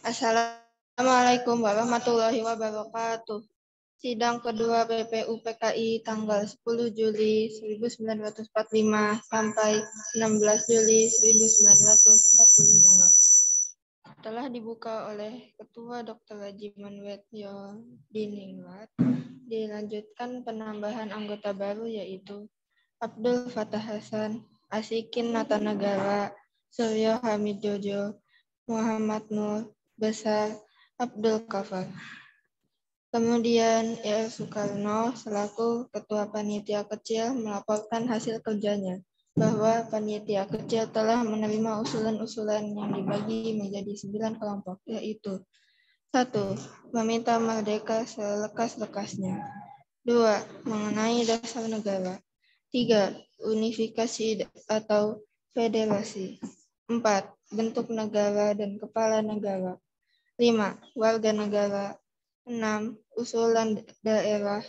Assalamualaikum warahmatullahi wabarakatuh. Sidang kedua BPU PKI tanggal 10 Juli 1945 sampai 16 Juli 1945 telah dibuka oleh Ketua Dr. Haji Manwetyo Diningrat. Dilanjutkan penambahan anggota baru yaitu Abdul Fatah Hasan, Asikin Natanagara, Suryo Hamid Jojo, Muhammad Nur Besar, Abdul Kafar. Kemudian Ir Soekarno selaku Ketua Panitia Kecil melaporkan hasil kerjanya bahwa panitia kecil telah menerima usulan-usulan yang dibagi menjadi 9 kelompok, yaitu 1. Meminta merdeka selekas-lekasnya. 2. Mengenai dasar negara. 3. Unifikasi atau federasi. 4. Bentuk negara dan kepala negara. 5. Warga negara. 6. Usulan daerah.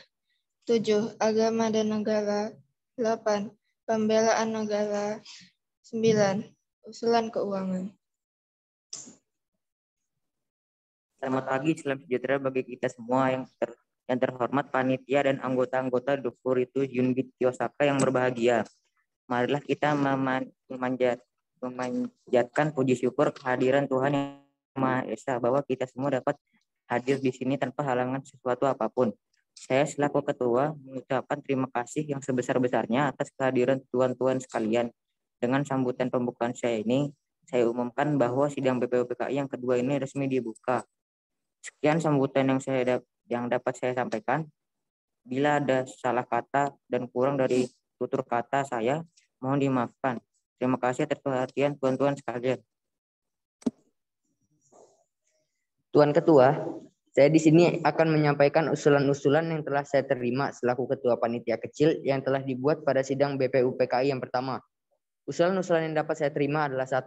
7. Agama dan negara. 8. Pembelaan negara. 9. Usulan keuangan. Selamat pagi, salam sejahtera bagi kita semua yang terhormat panitia dan anggota-anggota Dukkur itu Junbit Kiyosaka yang berbahagia. Marilah kita memanjatkan puji syukur kehadiran Tuhan yang Maha Esa bahwa kita semua dapat hadir di sini tanpa halangan sesuatu apapun. Saya selaku ketua mengucapkan terima kasih yang sebesar-besarnya atas kehadiran tuan-tuan sekalian. Dengan sambutan pembukaan saya ini, saya umumkan bahwa sidang BPU PKI yang kedua ini resmi dibuka. Sekian sambutan yang dapat saya sampaikan. Bila ada salah kata dan kurang dari tutur kata saya, mohon dimaafkan. Terima kasih atas perhatian tuan-tuan sekalian. Tuan Ketua, saya di sini akan menyampaikan usulan-usulan yang telah saya terima selaku Ketua Panitia Kecil yang telah dibuat pada sidang BPU PKI yang pertama. Usulan-usulan yang dapat saya terima adalah 1.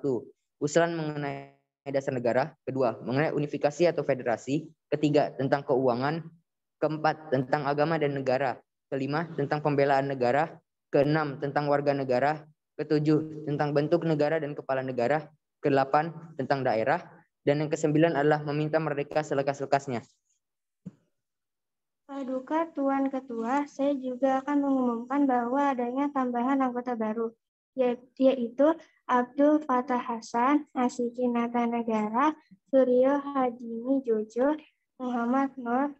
Usulan mengenai dasar negara. 2. Mengenai unifikasi atau federasi. 3. Tentang keuangan. 4. Tentang agama dan negara. 5. Tentang pembelaan negara. 6. Tentang warga negara. 7. Tentang bentuk negara dan kepala negara. 8. Tentang daerah. Dan yang 9 adalah meminta merdeka selekas-lekasnya. Paduka Tuan Ketua, saya juga akan mengumumkan bahwa adanya tambahan anggota baru, yaitu Abdul Fatah Hasan, Asikin Natanagara, Suryo Hadimi Jojo, Muhammad Nur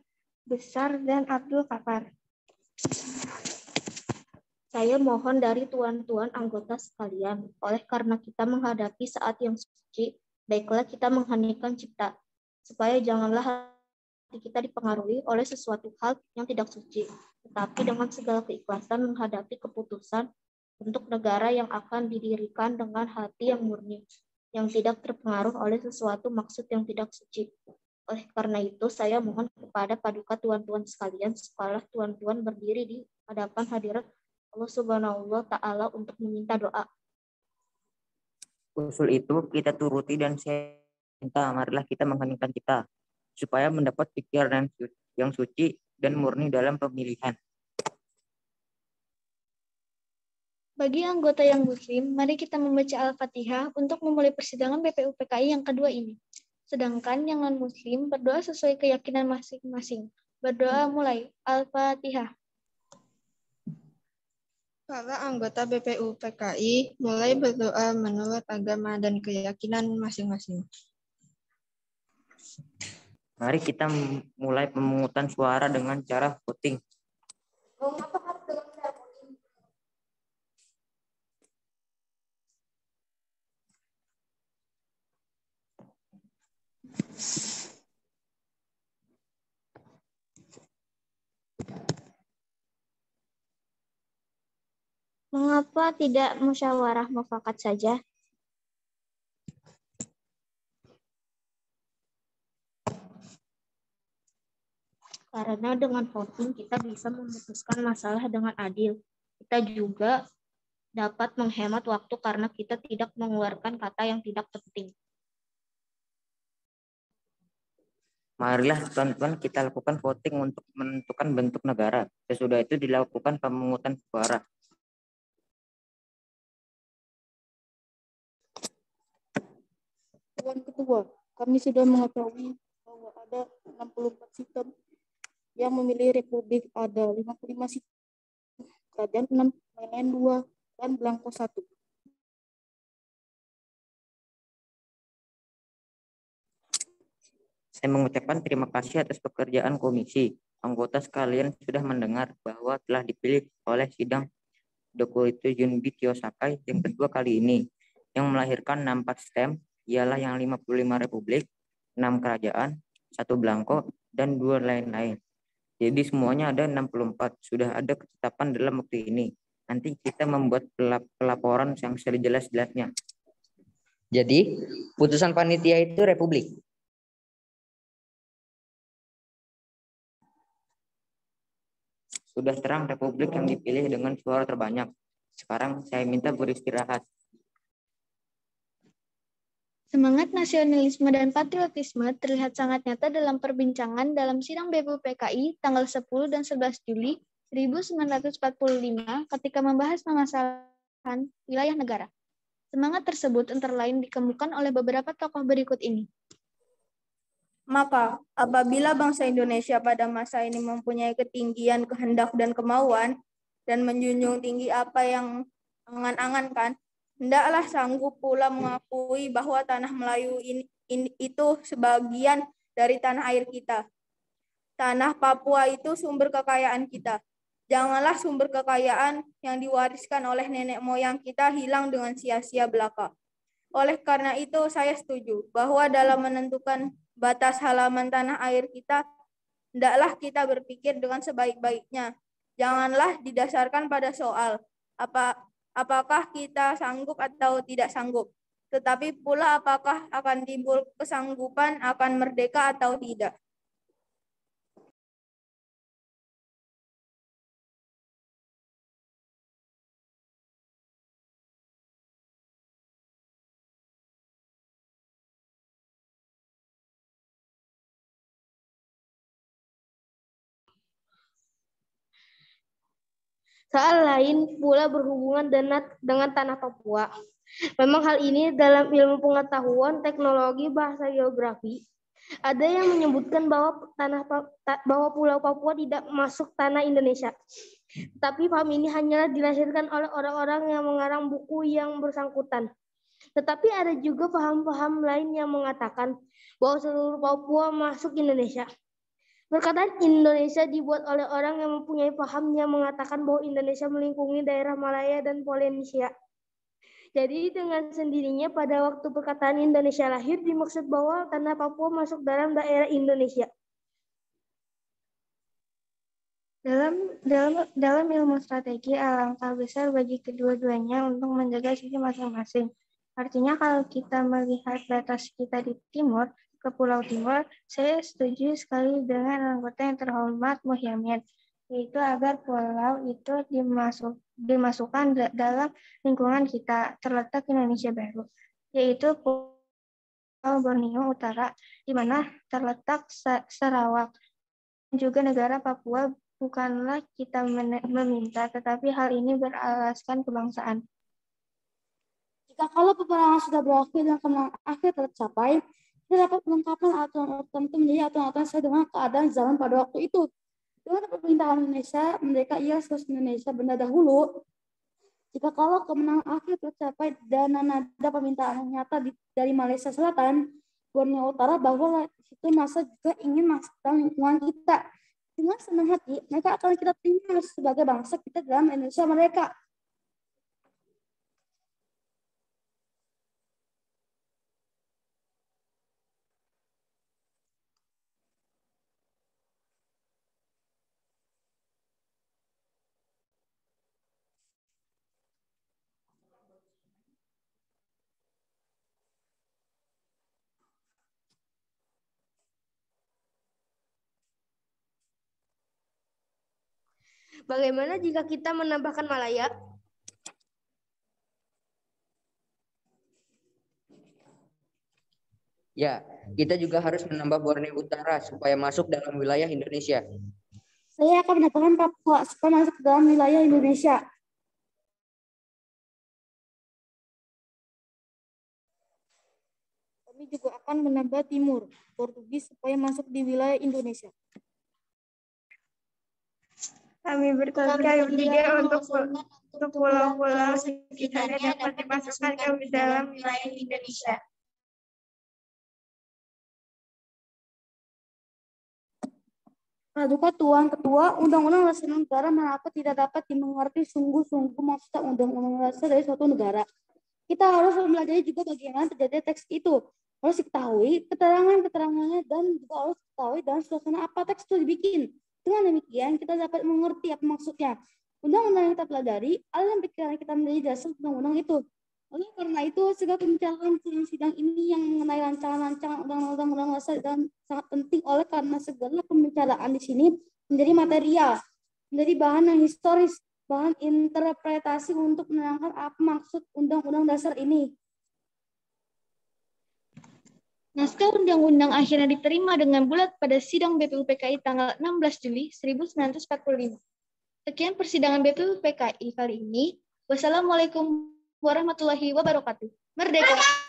Besar, dan Abdul Kafar. Saya mohon dari tuan-tuan anggota sekalian, oleh karena kita menghadapi saat yang suci, baiklah kita mengheningkan cipta, supaya janganlah hati kita dipengaruhi oleh sesuatu hal yang tidak suci, tetapi dengan segala keikhlasan menghadapi keputusan untuk negara yang akan didirikan dengan hati yang murni, yang tidak terpengaruh oleh sesuatu maksud yang tidak suci. Oleh karena itu, saya mohon kepada paduka tuan-tuan sekalian, sekolah tuan-tuan berdiri di hadapan hadirat Allah Subhanahu wa Ta'ala untuk meminta doa. Usul itu kita turuti dan saya minta, marilah kita mengheningkan kita supaya mendapat pikiran yang suci dan murni dalam pemilihan. Bagi anggota yang muslim, mari kita membaca Al-Fatihah untuk memulai persidangan BPU PKI yang kedua ini. Sedangkan yang non-muslim berdoa sesuai keyakinan masing-masing. Berdoa mulai. Al-Fatihah. Para anggota BPU PKI mulai berdoa menurut agama dan keyakinan masing-masing. Mari kita mulai pemungutan suara dengan cara voting. Mengapa tidak musyawarah mufakat saja? Karena dengan voting kita bisa memutuskan masalah dengan adil. Kita juga dapat menghemat waktu karena kita tidak mengeluarkan kata yang tidak penting. Marilah teman-teman kita lakukan voting untuk menentukan bentuk negara. Sesudah itu dilakukan pemungutan suara. Tuan Ketua, Kami sudah mengetahui bahwa ada 64 sistem yang memilih republik, ada 55 sistem kerajaan, 6 lain 2, dan belangko 1. Saya mengucapkan terima kasih atas pekerjaan komisi. Anggota sekalian sudah mendengar bahwa telah dipilih oleh sidang Dokuito Junbi Kiyosaki yang kedua kali ini, yang melahirkan 64 stem, ialah yang 55 republik, 6 kerajaan, 1 belangko, dan 2 lain-lain. Jadi semuanya ada 64. Sudah ada ketetapan dalam waktu ini. Nanti kita membuat pelaporan yang sejelas-jelasnya. Jadi, putusan panitia itu republik. Sudah terang republik yang dipilih dengan suara terbanyak. Sekarang saya minta beristirahat. Semangat nasionalisme dan patriotisme terlihat sangat nyata dalam perbincangan dalam sidang BPUPKI tanggal 10 dan 11 Juli 1945 ketika membahas permasalahan wilayah negara. Semangat tersebut antara lain dikemukakan oleh beberapa tokoh berikut ini. Maka, apabila bangsa Indonesia pada masa ini mempunyai ketinggian kehendak dan kemauan, dan menjunjung tinggi apa yang angan-angankan, hendaklah sanggup pula mengakui bahwa tanah Melayu itu sebagian dari tanah air kita. Tanah Papua itu sumber kekayaan kita. Janganlah sumber kekayaan yang diwariskan oleh nenek moyang kita hilang dengan sia-sia belaka. Oleh karena itu, saya setuju bahwa dalam menentukan batas halaman tanah air kita, hendaklah kita berpikir dengan sebaik-baiknya. Janganlah didasarkan pada soal apakah kita sanggup atau tidak sanggup, tetapi pula apakah akan timbul kesanggupan akan merdeka atau tidak. Soal lain pula berhubungan dengan tanah Papua. Memang hal ini dalam ilmu pengetahuan, teknologi, bahasa geografi, ada yang menyebutkan bahwa Pulau Papua tidak masuk tanah Indonesia. Tapi paham ini hanyalah dilahirkan oleh orang-orang yang mengarang buku yang bersangkutan. Tetapi ada juga paham-paham lain yang mengatakan bahwa seluruh Papua masuk Indonesia. Perkataan Indonesia dibuat oleh orang yang mempunyai paham yang mengatakan bahwa Indonesia melingkungi daerah Malaya dan Polinesia. Jadi dengan sendirinya pada waktu perkataan Indonesia lahir dimaksud bahwa tanah Papua masuk dalam daerah Indonesia. Dalam ilmu strategi alangkah besar bagi kedua-duanya untuk menjaga sisi masing-masing. Artinya kalau kita melihat batas kita di timur, ke Pulau Timur, saya setuju sekali dengan anggota yang terhormat Muhammad, yaitu agar pulau itu dimasukkan dalam lingkungan kita, terletak Indonesia baru, yaitu Pulau Borneo Utara, di mana terletak Sarawak. Juga negara Papua bukanlah kita meminta, tetapi hal ini beralaskan kebangsaan. Jika kalau peperangan sudah berakhir dan kemenangan akhir tercapai, terdapat penangkapan aturan tertentu menjadi aturan-aturan sesuai dengan keadaan zaman pada waktu itu. Dengan pemerintahan Indonesia, merdeka ia seluruh Indonesia benda dahulu. Jika kalau kemenangan akhir tercapai dan nada permintaan nyata dari Malaysia Selatan, Borneo Utara, bahwa itu masa juga ingin masuk dalam lingkungan kita. Dengan senang hati, mereka akan kita terima sebagai bangsa kita dalam Indonesia mereka. Bagaimana jika kita menambahkan Malaya? Ya, kita juga harus menambah Borneo Utara supaya masuk dalam wilayah Indonesia. Saya akan menambahkan Papua supaya masuk ke dalam wilayah Indonesia. Kami tetapi juga akan menambah timur Portugis supaya masuk di wilayah Indonesia. Kami bertekad bertiga untuk pulau-pulau sekitarnya dapat dimasukkan ke dalam wilayah Indonesia. Praduga Tuan Ketua, Undang-Undang Dasar Negara Manapun tidak dapat dimengerti sungguh-sungguh maksud Undang-Undang Dasar dari suatu negara. Kita harus mempelajari juga bagaimana terjadi teks itu. Harus diketahui keterangan-keterangannya dan juga harus diketahui dalam suasana apa teks itu dibikin. Dengan demikian, kita dapat mengerti apa maksudnya. Undang-undang yang kita pelajari adalah pikiran kita menjadi dasar undang-undang itu. Oleh karena itu, segala pembicaraan sidang ini yang mengenai rancangan-rancangan undang-undang dasar dan sangat penting oleh karena segala pembicaraan di sini menjadi material, menjadi bahan yang historis, bahan interpretasi untuk menerangkan apa maksud undang-undang dasar ini. Naskah undang-undang akhirnya diterima dengan bulat pada sidang BPUPKI tanggal 16 Juli 1945. Sekian persidangan BPUPKI kali ini. Wassalamualaikum warahmatullahi wabarakatuh. Merdeka!